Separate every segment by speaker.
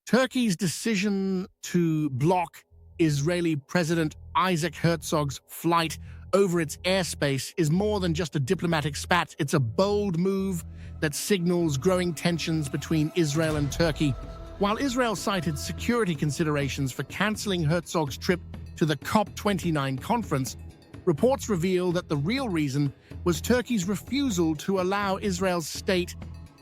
Speaker 1: Turkey's decision to block Israeli President Isaac Herzog's flight over its airspace is more than just a diplomatic spat. It's a bold move that signals growing tensions between Israel and Turkey. While Israel cited security considerations for canceling Herzog's trip to the COP29 conference, reports reveal that the real reason was Turkey's refusal to allow Israel's state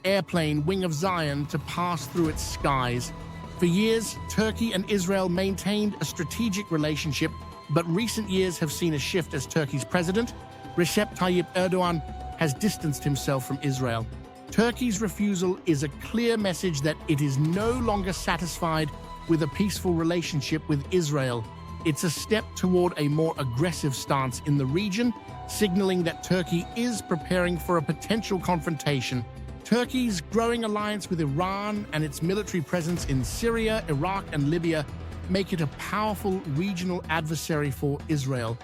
Speaker 1: airplane Wing of Zion to pass through its skies. For years, Turkey and Israel maintained a strategic relationship, but recent years have seen a shift as Turkey's president, Recep Tayyip Erdogan, has distanced himself from Israel. Turkey's refusal is a clear message that it is no longer satisfied with a peaceful relationship with Israel. It's a step toward a more aggressive stance in the region, signaling that Turkey is preparing for a potential confrontation. Turkey's growing alliance with Iran and its military presence in Syria, Iraq, and Libya make it a powerful regional adversary for Israel.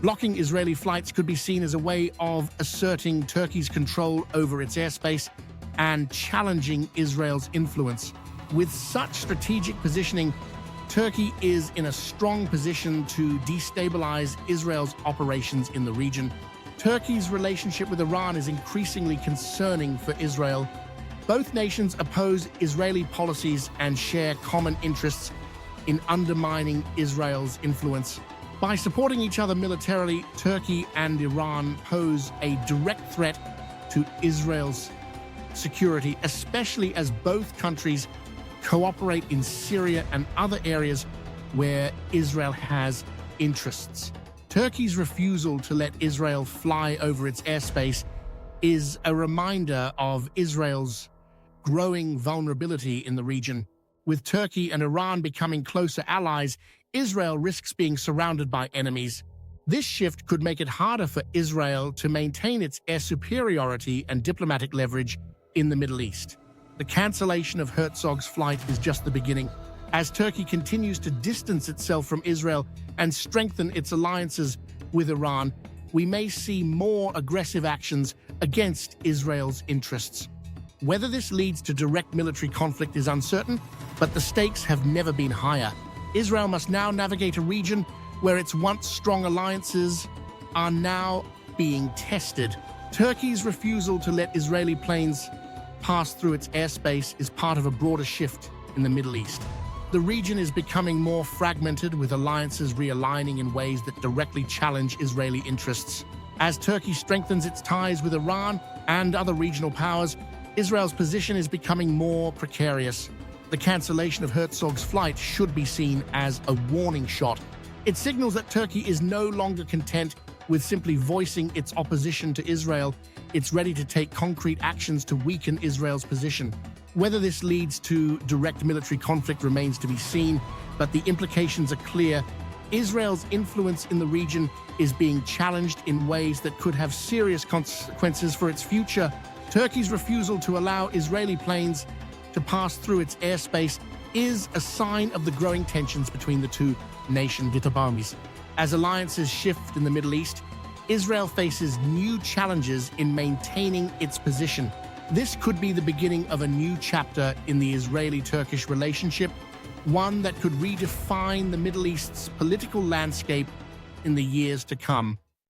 Speaker 1: Blocking Israeli flights could be seen as a way of asserting Turkey's control over its airspace and challenging Israel's influence. With such strategic positioning, Turkey is in a strong position to destabilize Israel's operations in the region. Turkey's relationship with Iran is increasingly concerning for Israel. Both nations oppose Israeli policies and share common interests in undermining Israel's influence. By supporting each other militarily, Turkey and Iran pose a direct threat to Israel's security, especially as both countries cooperate in Syria and other areas where Israel has interests. Turkey's refusal to let Israel fly over its airspace is a reminder of Israel's growing vulnerability in the region. With Turkey and Iran becoming closer allies, Israel risks being surrounded by enemies. This shift could make it harder for Israel to maintain its air superiority and diplomatic leverage in the Middle East. The cancellation of Herzog's flight is just the beginning. As Turkey continues to distance itself from Israel and strengthen its alliances with Iran, we may see more aggressive actions against Israel's interests. Whether this leads to direct military conflict is uncertain, but the stakes have never been higher. Israel must now navigate a region where its once strong alliances are now being tested. Turkey's refusal to let Israeli planes pass through its airspace is part of a broader shift in the Middle East. The region is becoming more fragmented, with alliances realigning in ways that directly challenge Israeli interests. As Turkey strengthens its ties with Iran and other regional powers, Israel's position is becoming more precarious. The cancellation of Herzog's flight should be seen as a warning shot. It signals that Turkey is no longer content with simply voicing its opposition to Israel. It's ready to take concrete actions to weaken Israel's position. Whether this leads to direct military conflict remains to be seen, but the implications are clear. Israel's influence in the region is being challenged in ways that could have serious consequences for its future. Turkey's refusal to allow Israeli planes to pass through its airspace is a sign of the growing tensions between the two nations. As alliances shift in the Middle East, Israel faces new challenges in maintaining its position. This could be the beginning of a new chapter in the Israeli-Turkish relationship, one that could redefine the Middle East's political landscape in the years to come.